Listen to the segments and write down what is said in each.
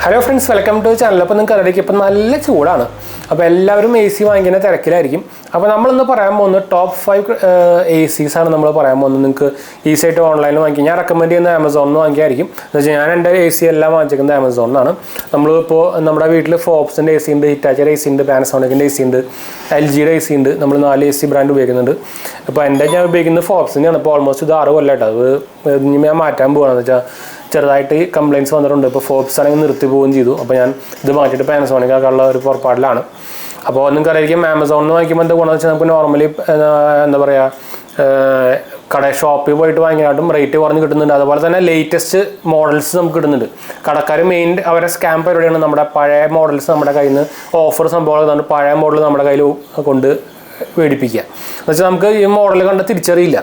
Hello friends, welcome to channel. അപ്പോൾ നിങ്ങൾക്ക് അറിയാം ഇപ്പോൾ നല്ല ചൂടാണ്. അപ്പോൾ എല്ലാവരും എ സി വാങ്ങിക്കുന്ന തിരക്കിലായിരിക്കും. അപ്പോൾ നമ്മളിന്ന് പറയാൻ പോകുന്നത് ടോപ്പ് 5 ACs ആണ് നമ്മൾ പറയാൻ പോകുന്നത്. നിങ്ങൾക്ക് ഈസി ആയിട്ട് ഓൺലൈനിൽ വാങ്ങിക്കാം. ഞാൻ റെക്കമെൻഡ് ചെയ്യുന്ന ആമസോണിൽ നിന്ന് വാങ്ങിക്കായിരിക്കും. എന്ന് വെച്ചാൽ ഞാൻ എൻ്റെ AC എല്ലാം വാങ്ങിച്ചിരിക്കുന്നത് ആമസോണിലാണ്. നമ്മളിപ്പോൾ നമ്മുടെ വീട്ടിൽ ഫോബ്സിൻ്റെ AC ഉണ്ട്, ഹിറ്റാച്ചിയുടെ AC ഉണ്ട്, പാനസോണിക്കിൻ്റെ AC ഉണ്ട്, LGയുടെ AC ഉണ്ട്. നമ്മൾ 4 AC ബ്രാൻഡ് ഉപയോഗിക്കുന്നുണ്ട്. അപ്പോൾ എൻ്റെ ഞാൻ ഉപയോഗിക്കുന്നത് ഫോബ്സിൻ്റെയാണ്. ഇപ്പോൾ ഓൾമോസ്റ്റ് ഇത് 6 കൊല്ലമായിട്ട് അത് ഇനി ഞാൻ മാറ്റാൻ പോകുകയാണെന്ന് വെച്ചാൽ ചെറുതായിട്ട് കംപ്ലയിൻറ്റ്സ് വന്നിട്ടുണ്ട്. ഇപ്പോൾ ഫോബ്സ് ആണെങ്കിൽ നിർത്തി പോവുകയും ചെയ്തു. അപ്പോൾ ഞാൻ ഇത് മാറ്റിയിട്ട് പാനസോണിക് ആക്കാനുള്ള ഒരു പുറപ്പാടിലാണ്. അപ്പോൾ നിങ്ങൾക്ക് അറിയാം ആമസോണിൽ നിന്ന് വാങ്ങിക്കുമ്പോൾ എന്താ ഗുണമെന്ന് വെച്ചാൽ നമുക്ക് നോർമലി എന്താ പറയുക ഷോപ്പിൽ പോയിട്ട് വാങ്ങിക്കാനായിട്ടും റേറ്റ് കുറഞ്ഞ് കിട്ടുന്നുണ്ട്. അതുപോലെ തന്നെ ലേറ്റസ്റ്റ് മോഡൽസ് നമുക്ക് കിട്ടുന്നുണ്ട്. കടക്കാർ മെയിൻ അവരെ സ്കാം പരിപാടിയാണ് നമ്മുടെ പഴയ മോഡൽസ് നമ്മുടെ കയ്യിൽ നിന്ന് ഓഫർ സംഭവങ്ങൾ പഴയ മോഡൽ നമ്മുടെ കയ്യിൽ കൊണ്ട് മേടിപ്പിക്കുക. എന്ന് വെച്ചാൽ നമുക്ക് ഈ മോഡൽ കണ്ട് തിരിച്ചറിയില്ല.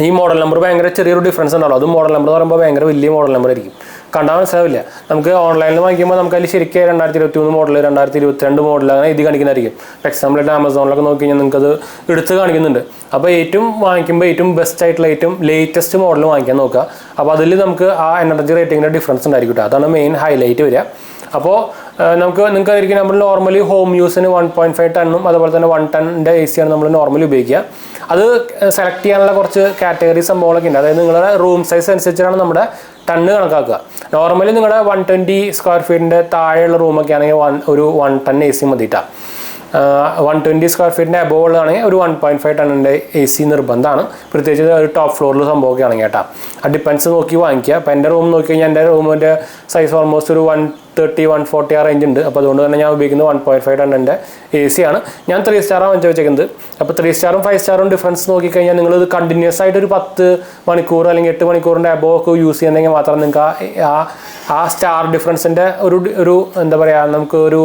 ഈ മോഡൽ നമ്പർ ഭയങ്കര ചെറിയൊരു ഡിഫറൻസ് ഉണ്ടാവും. അത് മോഡൽ നമ്പർ എന്ന് പറയുമ്പോൾ ഭയങ്കര വലിയ മോഡൽ നമ്പർ ആയിരിക്കും, കണ്ടാൽ മനസ്സിലാവില്ല. നമുക്ക് ഓൺലൈനിൽ വാങ്ങിക്കുമ്പോൾ നമുക്ക് അതിൽ ശരിക്കും 2023 മോഡൽ, 2022 മോഡൽ അങ്ങനെ ഇത് കാണിക്കുന്നതായിരിക്കും. ഇപ്പോൾ എക്സാമ്പിളായിട്ട് ആമസോണിലൊക്കെ നോക്കി കഴിഞ്ഞാൽ നിങ്ങൾക്കത് എടുത്ത് കാണിക്കുന്നുണ്ട്. അപ്പോൾ ഏറ്റവും വാങ്ങിക്കുമ്പോൾ ഏറ്റവും ബെസ്റ്റ് ആയിട്ടുള്ള ഏറ്റവും ലേറ്റസ്റ്റ് മോഡൽ വാങ്ങിക്കാൻ നോക്കുക. അപ്പോൾ അതിൽ നമുക്ക് ആ എനർജി റേറ്റിങ്ങിൻ്റെ ഡിഫറൻസ് ഉണ്ടായിരിക്കും. അതാണ് മെയിൻ ഹൈലൈറ്റ് വരിക. അപ്പോൾ നിങ്ങൾക്ക് ആയിരിക്കും നമ്മൾ നോർമലി ഹോം യൂസിന് 1.5 ടണ്ണും അതുപോലെ തന്നെ 1 ടണ്ണിൻ്റെ AC ആണ് നമ്മൾ നോർമലി ഉപയോഗിക്കുക. അത് സെലക്ട് ചെയ്യാനുള്ള കുറച്ച് കാറ്റഗറി സംഭവങ്ങളൊക്കെ ഉണ്ട്. അതായത് നിങ്ങളുടെ റൂം സൈസ് അനുസരിച്ചാണ് നമ്മുടെ ടണ്ണ് കണക്കാക്കുക. നോർമലി നിങ്ങളുടെ 120 സ്ക്വയർ ഫീറ്റിൻ്റെ താഴെയുള്ള റൂമൊക്കെ ആണെങ്കിൽ ഒരു 1 ടൺ AC മതിയിട്ടാണ്. 120 സ്ക്വയർ ഫീറ്റിൻ്റെ അബോവ് ഉള്ളതാണെങ്കിൽ ഒരു 1.5 ടണ്ണിൻ്റെ AC നിർബന്ധമാണ്. പ്രത്യേകിച്ച് ഒരു ടോപ്പ് ഫ്ലോറിൽ സംഭവമൊക്കെ ആണെങ്കിൽ കേട്ടോ. ആ ഡിപ്പെൻസ് നോക്കി വാങ്ങിക്കുക. അപ്പോൾ എൻ്റെ റൂം നോക്കി കഴിഞ്ഞാൽ എൻ്റെ റൂമിൻ്റെ സൈസ് ഓൾമോസ്റ്റ് ഒരു 130-140 ആ റേഞ്ച് ഉണ്ട്. അപ്പോൾ അതുകൊണ്ട് തന്നെ ഞാൻ ഉപയോഗിക്കുന്നത് 1.5 ടണ്ണിൻ്റെ AC ആണ്. ഞാൻ 3 സ്റ്റാറാണ് വാങ്ങിച്ച് വെച്ചേക്കുന്നത്. അപ്പോൾ 3 സ്റ്റാറും 5 സ്റ്റാറും ഡിഫറൻസ് നോക്കിക്കഴിഞ്ഞാൽ നിങ്ങളിത് കണ്ടിന്യൂസ് ആയിട്ട് ഒരു 10 മണിക്കൂർ അല്ലെങ്കിൽ 8 മണിക്കൂറിൻ്റെ അബോവ് ഒക്കെ യൂസ് ചെയ്യുന്നെങ്കിൽ മാത്രം നിങ്ങൾക്ക് ആ സ്റ്റാർ ഡിഫറൻസിൻ്റെ ഒരു എന്താ പറയുക നമുക്ക് ഒരു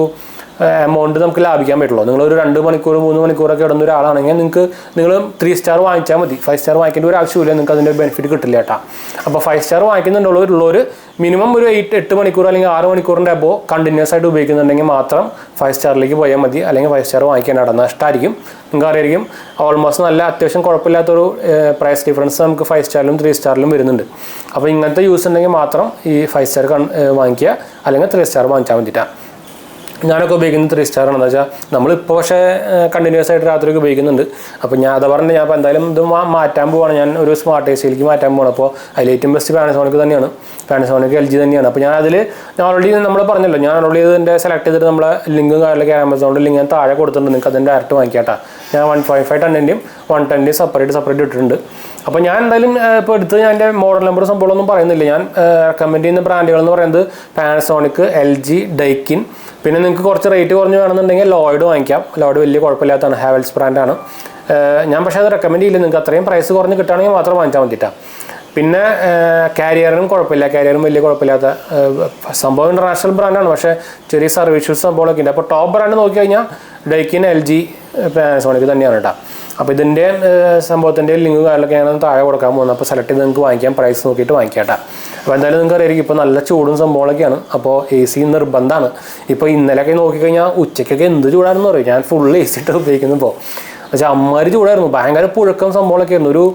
എമൗണ്ട് നമുക്ക് ലാഭിക്കാൻ പറ്റുള്ളൂ. നിങ്ങളൊരു 2 മണിക്കൂർ 3 മണിക്കൂറൊക്കെ ഇടുന്ന ഒരാളാണെങ്കിൽ നിങ്ങൾ 3 സ്റ്റാർ വാങ്ങിച്ചാൽ മതി. 5 സ്റ്റാർ വാങ്ങിക്കേണ്ട ഒരു ആവശ്യമില്ല, നിങ്ങൾക്ക് അതിൻ്റെ ബെനിഫിറ്റ് കിട്ടില്ല കേട്ടോ. അപ്പോൾ 5 സ്റ്റാർ വാങ്ങിക്കുന്നുള്ളവർ മിനിമം ഒരു 8 മണിക്കൂർ അല്ലെങ്കിൽ 6 മണിക്കൂറിൻ്റെ അബോവ് കണ്ടിന്യൂസ് ആയിട്ട് ഉപയോഗിക്കുന്നുണ്ടെങ്കിൽ മാത്രം 5 സ്റ്റാറിലേക്ക് പോയാൽ മതി. അല്ലെങ്കിൽ 5 സ്റ്റാർ വാങ്ങിക്കേണ്ട നഷ്ടമായിരിക്കും. നിങ്ങൾക്ക് അറിയായിരിക്കും ഓൾമോസ്റ്റ് നല്ല അത്യാവശ്യം കുഴപ്പമില്ലാത്തൊരു പ്രൈസ് ഡിഫറൻസ് നമുക്ക് 5 സ്റ്റാറിലും 3 സ്റ്റാറിലും വരുന്നുണ്ട്. അപ്പോൾ ഇങ്ങനത്തെ യൂസ് ഉണ്ടെങ്കിൽ മാത്രം ഈ 5 സ്റ്റാർ വാങ്ങിക്കുക, അല്ലെങ്കിൽ 3 സ്റ്റാർ വാങ്ങിച്ചാൽ മതിട്ടാണ്. ഞാനൊക്കെ ഉപയോഗിക്കുന്നത് 3 സ്റ്റാറാണ്. എന്താ വെച്ചാൽ നമ്മളിപ്പോൾ പക്ഷേ കണ്ടിന്യൂസ് ആയിട്ട് രാത്രിയൊക്കെ ഉപയോഗിക്കുന്നുണ്ട്. അപ്പോൾ ഞാൻ അത് പറഞ്ഞ് ഞാൻ ഇപ്പോൾ എന്തായാലും ഇത് മാറ്റാൻ പോവാണ്. ഞാൻ ഒരു സ്മാർട്ട് ACയിലേക്ക് മാറ്റാൻ പോകണം. അപ്പോൾ അതിൽ ഏറ്റവും ബെസ്റ്റ് പാനസോണിക് തന്നെയാണ്, പാനസോണിക് LG തന്നെയാണ്. അപ്പോൾ ഞാൻ ഓൾറെഡി നമ്മൾ പറഞ്ഞല്ലോ, ഞാൻ ഓൾറെഡി ഇതിൻ്റെ സെലക്ട് ചെയ്തിട്ട് നമ്മളെ ലിങ്കും കാര്യങ്ങളൊക്കെ ആമസോണിൻ്റെ ലിങ്ക് ഞാൻ താഴെ കൊടുത്തിട്ടുണ്ട്. നിങ്ങൾക്ക് അതിൻ്റെ ഡയറക്റ്റ് വാങ്ങിക്കാട്ടാ. ഞാൻ 1.5 ടണ്ണിൻ്റെയും 1 ടണ്ണിൻ്റെയും സെപ്പറേറ്റ് ഇട്ടിട്ടുണ്ട്. അപ്പോൾ ഞാൻ എന്തായാലും ഇപ്പോൾ എടുത്ത് ഞാൻ എൻ്റെ മോഡൽ നമ്പർ സംഭവമൊന്നും പറയുന്നില്ല. ഞാൻ റെക്കമെൻഡ് ചെയ്യുന്ന ബ്രാൻഡുകൾ എന്ന് പറയുന്നത് പാനസോണിക്, LG, ഡൈക്കിൻ. പിന്നെ നിങ്ങൾക്ക് കുറച്ച് റേറ്റ് കുറഞ്ഞ് വേണമെന്നുണ്ടെങ്കിൽ ലോയിഡ് വാങ്ങിക്കാം. ലോയിഡ് വലിയ കുഴപ്പമില്ലാത്തതാണ്, ഹാവൽസ് ബ്രാൻഡാണ്. ഞാൻ പക്ഷേ അത് റെക്കമെൻഡ് ചെയ്യില്ല. നിങ്ങൾക്ക് അത്രയും പ്രൈസ് കുറഞ്ഞ് കിട്ടുകയാണെങ്കിൽ മാത്രം വാങ്ങിച്ചാൽ മതിയിട്ടാണ്. പിന്നെ കാരിയറിനും കുഴപ്പമില്ല, കാരിയറും വലിയ കുഴപ്പമില്ലാത്ത സംഭവം ഇൻ്റർനാഷണൽ ബ്രാൻഡാണ്. പക്ഷേ ചെറിയ സർവീസ് സംഭവങ്ങളൊക്കെ ഉണ്ട്. അപ്പോൾ ടോപ്പ് ബ്രാൻഡ് നോക്കിക്കഴിഞ്ഞാൽ ഡൈക്കിൻ, LG, പാനസോണിക് തന്നെയാണ് കേട്ടോ. അപ്പോൾ ഇതിൻ്റെ സംഭവത്തിൻ്റെ ലിങ്ക് കാര്യങ്ങളൊക്കെ ഞാൻ താഴെ കൊടുക്കാൻ പോകുന്നത്. അപ്പോൾ സെലക്ട് ചെയ്ത് നിങ്ങൾക്ക് വാങ്ങിക്കാം, പ്രൈസ് നോക്കിയിട്ട് വാങ്ങിക്കാം കേട്ടോ. അപ്പോൾ എന്തായാലും നിങ്ങൾക്ക് അറിയായിരിക്കും ഇപ്പോൾ നല്ല ചൂടും സംഭവങ്ങളൊക്കെയാണ്. അപ്പോൾ AC നിർബന്ധമാണ്. ഇപ്പോൾ ഇന്നലെയൊക്കെ നോക്കിക്കഴിഞ്ഞാൽ ഉച്ചയ്ക്കൊക്കെ എന്ത് ചൂടാണെന്ന് പറയും. ഞാൻ ഫുൾ AC ഇട്ട് ഉപയോഗിക്കുന്നപ്പോൾ പക്ഷേ അമ്മാതിരി ചൂടായിരുന്നു. ഭയങ്കര പുഴുക്കം സംഭവങ്ങളൊക്കെ ആയിരുന്നു. ഒരു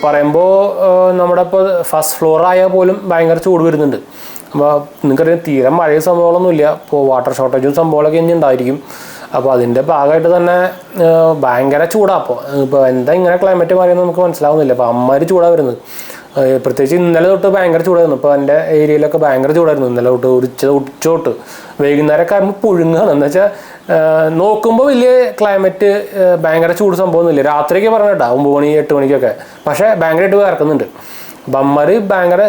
പറയുമ്പോൾ നമ്മുടെ ഇപ്പോൾ ഫസ്റ്റ് ഫ്ലോർ ആയാൽ പോലും ഭയങ്കര ചൂട് വരുന്നുണ്ട്. അപ്പോൾ നിങ്ങൾക്കറിയാം തീരെ മഴയും സംഭവങ്ങളൊന്നുമില്ല. ഇപ്പോൾ വാട്ടർ ഷോർട്ടേജും സംഭവങ്ങളൊക്കെ ഇനി ഉണ്ടായിരിക്കും. അപ്പോൾ അതിൻ്റെ ഭാഗമായിട്ട് തന്നെ ഭയങ്കര ചൂടാണ്. ഇപ്പോൾ എന്താ ഇങ്ങനെ ക്ലൈമറ്റ് മാറിയെന്ന് നമുക്ക് മനസ്സിലാവുന്നില്ല. അപ്പോൾ അമ്മാതിരി ചൂടാണ് വരുന്നത്. പ്രത്യേകിച്ച് ഇന്നലെ തൊട്ട് ഭയങ്കര ചൂടായിരുന്നു. ഇപ്പോൾ എൻ്റെ ഏരിയയിലൊക്കെ ഭയങ്കര ചൂടായിരുന്നു. ഇന്നലെ തൊട്ട് ഉച്ച തൊട്ട് വൈകുന്നേരമൊക്കെ ആകുമ്പോൾ പുഴുങ്ങുകയാണ്. എന്ന് വെച്ചാൽ നോക്കുമ്പോൾ വലിയ ക്ലൈമറ്റ് ഭയങ്കര ചൂട് സംഭവമൊന്നുമില്ല. രാത്രിയൊക്കെ പറഞ്ഞ കേട്ടോ 9 മണി 8 മണിക്കൊക്കെ. പക്ഷേ ഭയങ്കരമായിട്ട് വിറക്കുന്നുണ്ട്. അപ്പം അമ്മമാർ ഭയങ്കര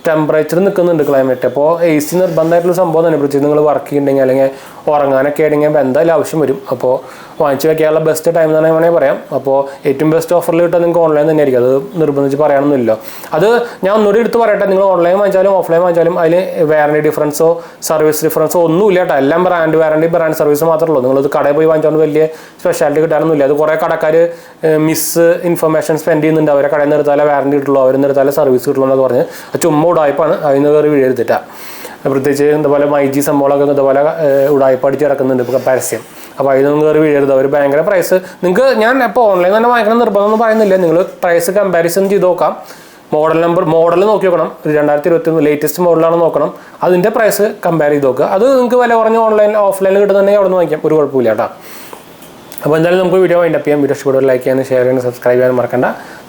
ടെമ്പറേച്ചർ നിൽക്കുന്നുണ്ട് ക്ലൈമറ്റ്. അപ്പോൾ AC നിർബന്ധമായിട്ടുള്ള സംഭവം തന്നെ. പ്രത്യേകിച്ച് നിങ്ങൾ വർക്ക് ചെയ്യുന്നുണ്ടെങ്കിൽ അല്ലെങ്കിൽ ഉറങ്ങാനൊക്കെ ആണെങ്കിൽ എന്തായാലും ആവശ്യം വരും. അപ്പോൾ വാങ്ങിച്ച് വയ്ക്കാനുള്ള ബെസ്റ്റ് ടൈം എന്ന് വേണമെങ്കിൽ പറയാം. അപ്പോൾ ഏറ്റവും ബെസ്റ്റ് ഓഫറിൽ കിട്ടാൻ നിങ്ങൾക്ക് ഓൺലൈൻ തന്നെ ആയിരിക്കും. അത് നിർബന്ധിച്ച് പറയാനൊന്നുമില്ല. അത് ഞാൻ ഒന്നുകൂടി എടുത്ത് പറയട്ടെ, നിങ്ങൾ ഓൺലൈൻ വാങ്ങിച്ചാലും ഓഫ്ലൈൻ വാങ്ങിച്ചാലും അതിൽ വാറണ്ടി ഡിഫറൻസോ സർവീസ് ഡിഫറൻസോ ഒന്നുമില്ല കേട്ടോ. എല്ലാം ബ്രാൻഡ് വാറണ്ടി ബ്രാൻഡ് സർവീസ് മാത്രമേ ഉള്ളൂ. നിങ്ങളത് കടയിൽ പോയി വാങ്ങിച്ചുകൊണ്ട് വലിയ സ്പെഷ്യാലിറ്റി കിട്ടാനൊന്നുമില്ല. അത് കുറേ കടക്കാർ ഇൻഫർമേഷൻ സ്പെൻഡ് ചെയ്യുന്നുണ്ട്. അവരെ കടയിൽ നിന്ന് എടുത്താലേ വാറണ്ടി കിട്ടുള്ളൂ, അവർ എടുത്താലേ സർവീസ് കിട്ടുള്ളൂ എന്നൊക്കെ പറഞ്ഞ് ചുമ്മാ ഉടായ്പാണ്. അതിൽ നിന്ന് കയറി വീഴെടുത്തിട്ടാണ്. പ്രത്യേകിച്ച് ഇതുപോലെ മൈജി സംഭവങ്ങളൊക്കെ ഇതുപോലെ ഉടായ്പ അടിച്ച് കിടക്കുന്നുണ്ട് ഇപ്പോൾ പരസ്യം. അപ്പോൾ അതിനൊന്നും കയറി വീഴരുത്. അവർ ഭയങ്കര പ്രൈസ്. നിങ്ങൾക്ക് ഞാൻ ഇപ്പോൾ ഓൺലൈൻ തന്നെ വാങ്ങിക്കണം നിർബന്ധമൊന്നും പറയുന്നില്ല. നിങ്ങൾ പ്രൈസ് കമ്പാരിസൺ ചെയ്ത് നോക്കാം. മോഡൽ നോക്കി നോക്കണം. 2021 ലേറ്റസ്റ്റ് മോഡലാണെന്ന് നോക്കണം. അതിൻ്റെ പ്രൈസ് കമ്പയർ ചെയ്ത് നോക്കുക. അത് നിങ്ങൾക്ക് വില കുറഞ്ഞ ഓഫ്ലൈനിൽ കിട്ടുന്നുണ്ടെങ്കിൽ അവിടെ നിന്ന് വാങ്ങിക്കാം, ഒരു കുഴപ്പമില്ല കേട്ടോ. അപ്പോൾ എന്തായാലും നമുക്ക് വീഡിയോ വൈൻഡപ്പ് ചെയ്യാം. വീഡിയോ ഇഷ്ടപ്പെടുക ലൈക്ക് ചെയ്യാനും ഷെയർ ചെയ്യാനും സബ്സ്ക്രൈബ് ചെയ്യാനും മറക്കണ്ട.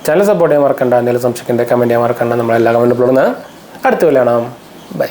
ചാനൽ സപ്പോർട്ട് ചെയ്യാൻ മറക്കണ്ട. എന്തെങ്കിലും സംശയിക്കേണ്ട കമൻറ്റ് ചെയ്യാൻ മറക്കണ്ട. നമ്മളെല്ലാ കമൻറ്റ് ഇടുന്നതാണ്. അടുത്ത പോലെ കാണാം. ബൈ.